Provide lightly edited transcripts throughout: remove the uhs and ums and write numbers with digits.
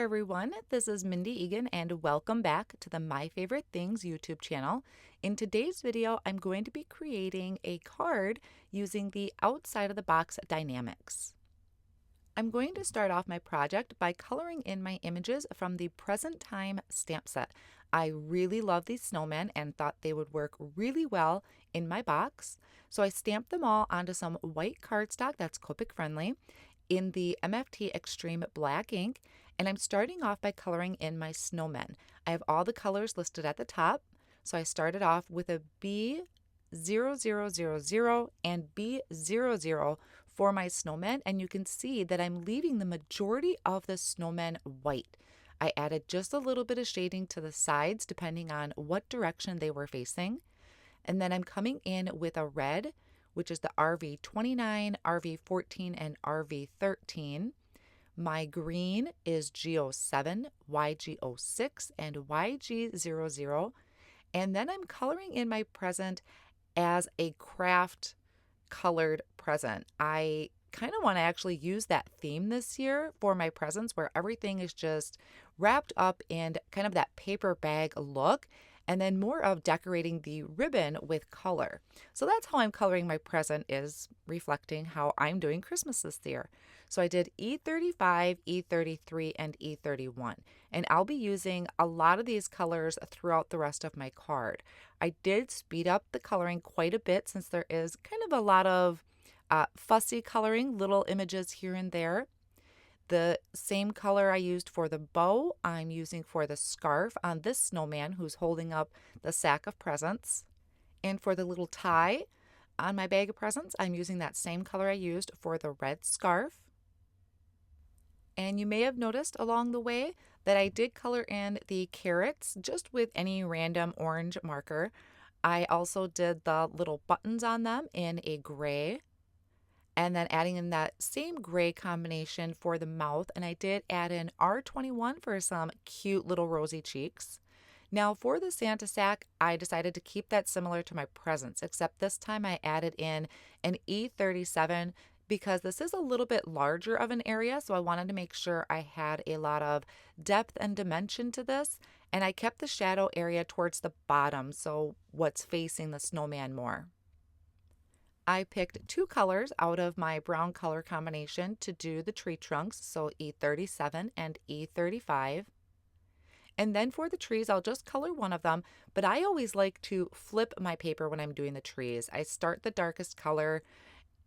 there everyone, this is Mindy Egan and welcome back to the My Favorite Things YouTube channel. In today's video, I'm going to be creating a card using the outside of the box dynamics. I'm going to start off my project by coloring in my images from the present time stamp set. I really love these snowmen and thought they would work really well in my box. So I stamped them all onto some white cardstock that's Copic friendly in the MFT Extreme Black ink, and I'm starting off by coloring in my snowmen. I have all the colors listed at the top, so I started off with a B0000 and B00 for my snowmen, and you can see that I'm leaving the majority of the snowmen white. I added just a little bit of shading to the sides depending on what direction they were facing, and then I'm coming in with a red, which is the RV29, RV14, and RV13. My green is G07, YG06, and YG00. And then I'm coloring in my present as a craft colored present. I kind of want to actually use that theme this year for my presents where everything is just wrapped up in kind of that paper bag look, and then more of decorating the ribbon with color. So that's how I'm coloring my present, is reflecting how I'm doing Christmas this year. So I did E35, E33, and E31, and I'll be using a lot of these colors throughout the rest of my card. I did speed up the coloring quite a bit since there is kind of a lot of fussy coloring, little images here and there. The same color I used for the bow, I'm using for the scarf on this snowman who's holding up the sack of presents. And for the little tie on my bag of presents, I'm using that same color I used for the red scarf. And you may have noticed along the way that I did color in the carrots just with any random orange marker. I also did the little buttons on them in a gray, and then adding in that same gray combination for the mouth, and I did add in R21 for some cute little rosy cheeks. Now for the Santa sack, I decided to keep that similar to my presents, except this time I added in an E37 because this is a little bit larger of an area, so I wanted to make sure I had a lot of depth and dimension to this, and I kept the shadow area towards the bottom, so what's facing the snowman more. I picked two colors out of my brown color combination to do the tree trunks, so E37 and E35. And then for the trees, I'll just color one of them, but I always like to flip my paper when I'm doing the trees. I start the darkest color,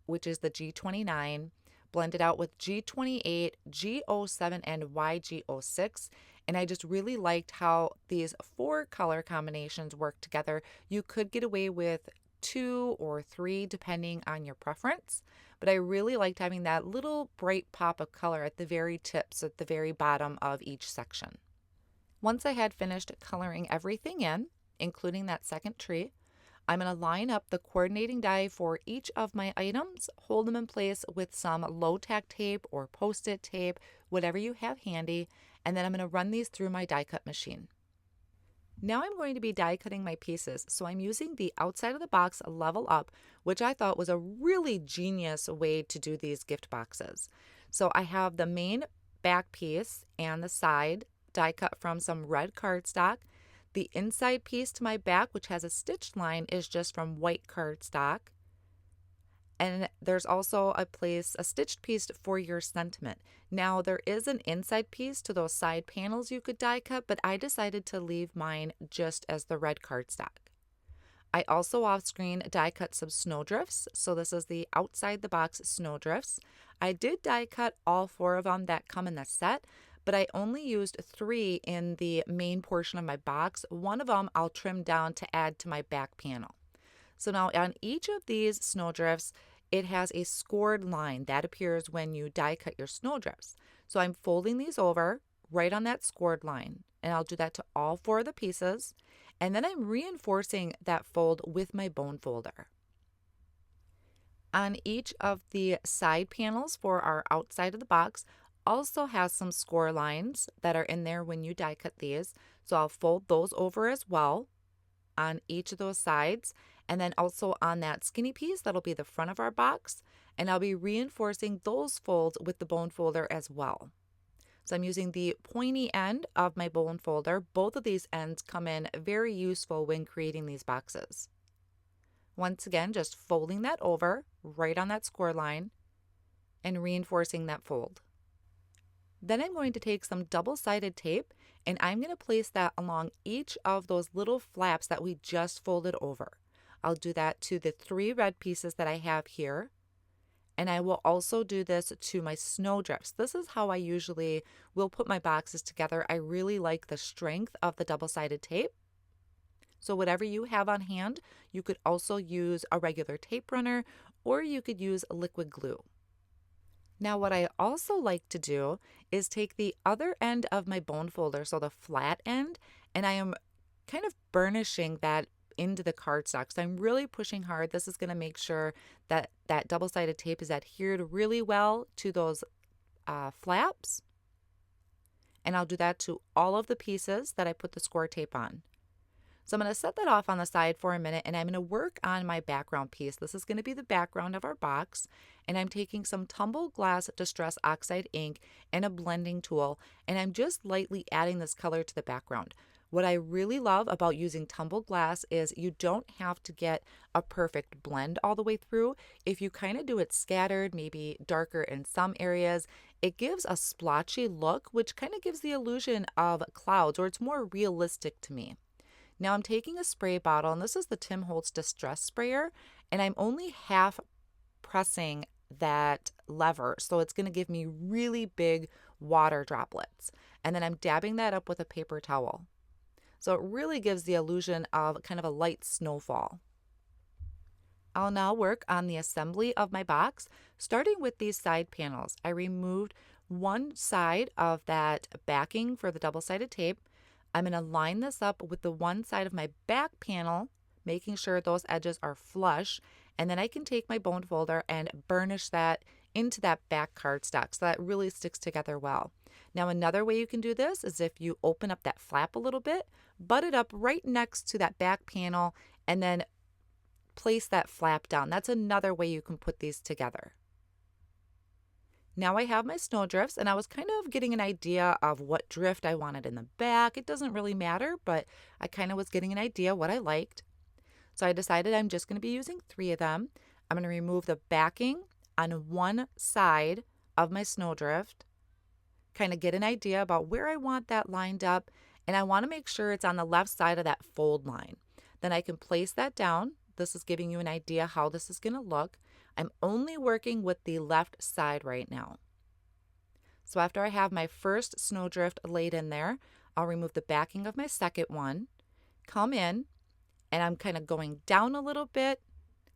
which is the G29, blend it out with G28, G07, and YG06. And I just really liked how these four color combinations work together. You could get away with 2 or 3 depending on your preference, but I really liked having that little bright pop of color at the very tips, at the very bottom of each section. Once I had finished coloring everything in, including that second tree, I'm going to line up the coordinating die for each of my items, hold them in place with some low tack tape or post-it tape, whatever you have handy, and then I'm going to run these through my die cut machine. Now I'm going to be die cutting my pieces, so I'm using the outside of the box level up, which I thought was a really genius way to do these gift boxes. So I have the main back piece and the side die cut from some red cardstock. The inside piece to my back, which has a stitched line, is just from white cardstock. And there's also a stitched piece for your sentiment. Now there is an inside piece to those side panels you could die cut, but I decided to leave mine just as the red cardstock. I also off screen die cut some snowdrifts. So this is the outside the box snowdrifts. I did die cut all 4 of them that come in the set, but I only used 3 in the main portion of my box. One of them I'll trim down to add to my back panel. So now on each of these snowdrifts, it has a scored line that appears when you die cut your snowdrifts. So I'm folding these over right on that scored line, and I'll do that to all 4 of the pieces. And then I'm reinforcing that fold with my bone folder. On each of the side panels for our outside of the box also has some score lines that are in there when you die cut these. So I'll fold those over as well on each of those sides, and then also on that skinny piece that'll be the front of our box, and I'll be reinforcing those folds with the bone folder as well. So I'm using the pointy end of my bone folder. Both of these ends come in very useful when creating these boxes. Once again, just folding that over right on that score line and reinforcing that fold. Then I'm going to take some double-sided tape and I'm going to place that along each of those little flaps that we just folded over. I'll do that to the 3 red pieces that I have here. And I will also do this to my snowdrifts. This is how I usually will put my boxes together. I really like the strength of the double-sided tape. So whatever you have on hand, you could also use a regular tape runner or you could use liquid glue. Now what I also like to do is take the other end of my bone folder, so the flat end, and I am kind of burnishing that into the cardstock. So I'm really pushing hard. This is going to make sure that that double-sided tape is adhered really well to those flaps. And I'll do that to all of the pieces that I put the score tape on. So I'm going to set that off on the side for a minute and I'm going to work on my background piece. This is going to be the background of our box, and I'm taking some Tumble Glass Distress Oxide ink and a blending tool, and I'm just lightly adding this color to the background. What I really love about using Tumble Glass is you don't have to get a perfect blend all the way through. If you kind of do it scattered, maybe darker in some areas, it gives a splotchy look, which kind of gives the illusion of clouds, or it's more realistic to me. Now I'm taking a spray bottle, and this is the Tim Holtz Distress Sprayer, and I'm only half pressing that lever, so it's going to give me really big water droplets. And then I'm dabbing that up with a paper towel. So it really gives the illusion of kind of a light snowfall. I'll now work on the assembly of my box, starting with these side panels. I removed one side of that backing for the double-sided tape. I'm going to line this up with the one side of my back panel, making sure those edges are flush, and then I can take my bone folder and burnish that into that back cardstock so that really sticks together well. Now another way you can do this is if you open up that flap a little bit, butt it up right next to that back panel, and then place that flap down. That's another way you can put these together. Now I have my snowdrifts, and I was kind of getting an idea of what drift I wanted in the back. It doesn't really matter, but I kind of was getting an idea what I liked. So I decided I'm just going to be using 3 of them. I'm going to remove the backing on one side of my snowdrift, kind of get an idea about where I want that lined up, and I want to make sure it's on the left side of that fold line. Then I can place that down. This is giving you an idea how this is going to look. I'm only working with the left side right now. So after I have my first snowdrift laid in there, I'll remove the backing of my second one, come in, and I'm kind of going down a little bit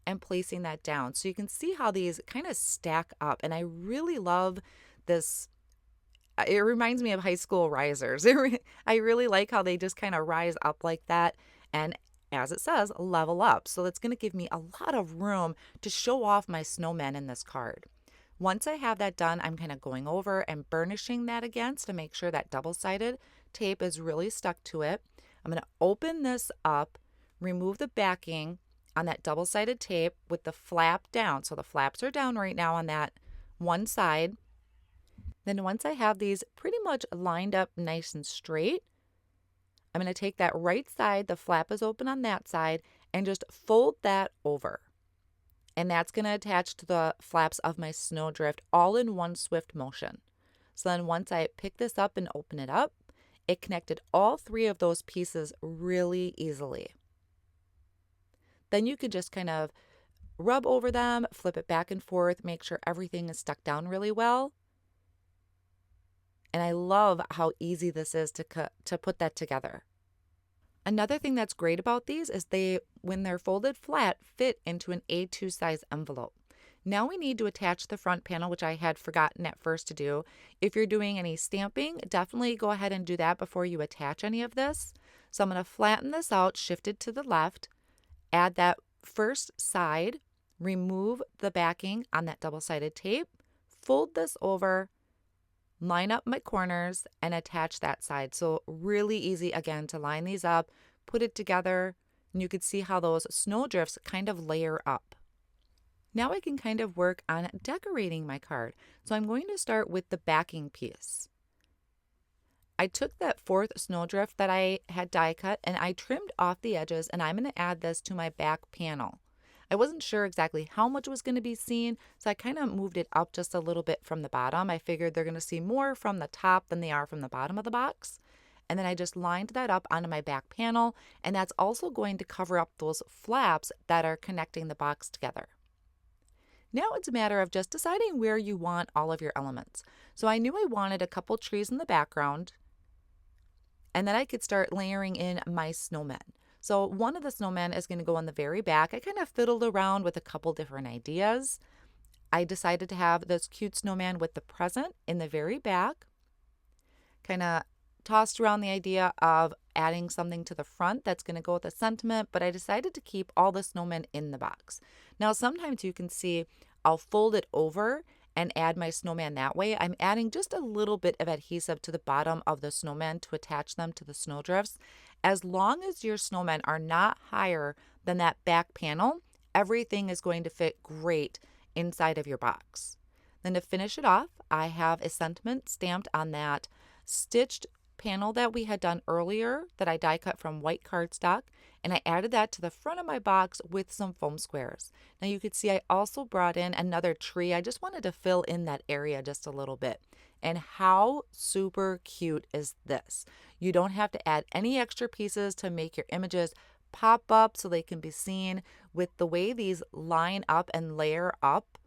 and placing that down. So you can see how these kind of stack up, and I really love this. It reminds me of high school risers. I really like how they just kind of rise up like that, and as it says, level up. So that's going to give me a lot of room to show off my snowman in this card. Once I have that done, I'm kind of going over and burnishing that again to make sure that double-sided tape is really stuck to it. I'm going to open this up, remove the backing on that double-sided tape with the flap down. So the flaps are down right now on that one side. Then once I have these pretty much lined up nice and straight, I'm going to take that right side, the flap is open on that side, and just fold that over. And that's going to attach to the flaps of my snowdrift all in one swift motion. So then once I pick this up and open it up, it connected all 3 of those pieces really easily. Then you could just kind of rub over them, flip it back and forth, make sure everything is stuck down really well. And I love how easy this is to put that together. Another thing that's great about these is when they're folded flat, fit into an A2 size envelope. Now we need to attach the front panel, which I had forgotten at first to do. If you're doing any stamping, definitely go ahead and do that before you attach any of this. So I'm going to flatten this out, shift it to the left, add that first side, remove the backing on that double-sided tape, fold this over, line up my corners, and attach that side. So really easy again to line these up, put it together, and you can see how those snowdrifts kind of layer up. Now I can kind of work on decorating my card. So I'm going to start with the backing piece. I took that fourth snowdrift that I had die cut and I trimmed off the edges, and I'm going to add this to my back panel. I wasn't sure exactly how much was going to be seen, so I kind of moved it up just a little bit from the bottom. I figured they're going to see more from the top than they are from the bottom of the box. And then I just lined that up onto my back panel, and that's also going to cover up those flaps that are connecting the box together. Now it's a matter of just deciding where you want all of your elements. So I knew I wanted a couple trees in the background, and then I could start layering in my snowmen. So one of the snowmen is going to go on the very back. I kind of fiddled around with a couple different ideas. I decided to have this cute snowman with the present in the very back. Kind of tossed around the idea of adding something to the front that's going to go with the sentiment, but I decided to keep all the snowmen in the box. Now, sometimes you can see I'll fold it over and add my snowman that way. I'm adding just a little bit of adhesive to the bottom of the snowman to attach them to the snowdrifts. As long as your snowmen are not higher than that back panel, everything is going to fit great inside of your box. Then to finish it off, I have a sentiment stamped on that stitched panel that we had done earlier that I die cut from white cardstock, and I added that to the front of my box with some foam squares. Now you could see I also brought in another tree. I just wanted to fill in that area just a little bit. And how super cute is this? You don't have to add any extra pieces to make your images pop up so they can be seen. With the way these line up and layer up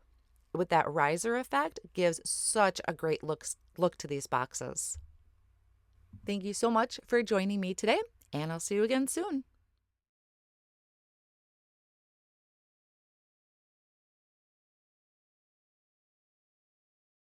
with that riser effect, gives such a great look to these boxes. Thank you so much for joining me today, and I'll see you again soon.